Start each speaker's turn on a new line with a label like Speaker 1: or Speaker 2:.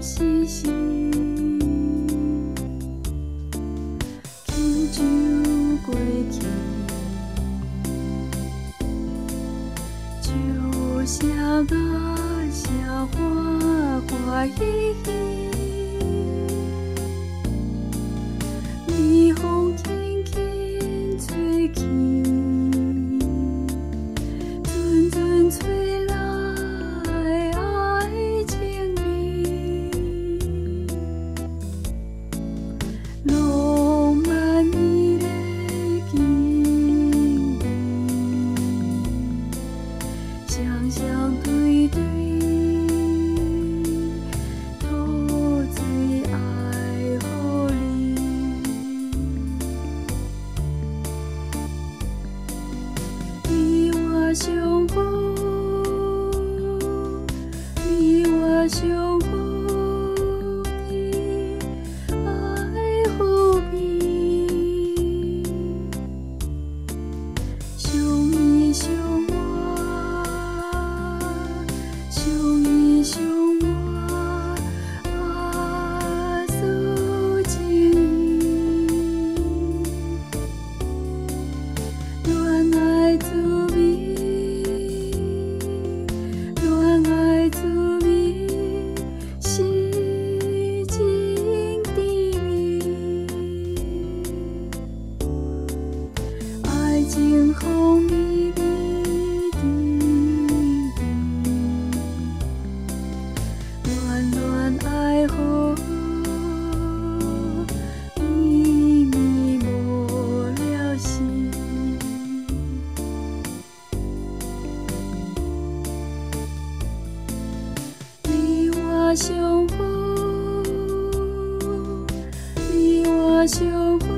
Speaker 1: 时时，轻舟过去，笑声大声欢欢喜喜，微风轻轻吹起，阵阵吹来爱情味，浪漫美丽经历，双双对对，陶醉爱互你。你我相逢，你我相逢的爱互比，相依相偎，相依相偎，啊，诉情意，恋爱滋味，恋爱滋味，是情滋味，爱情风靡靡的恋恋爱河，秘密无了时。你我相逢，你我相逢。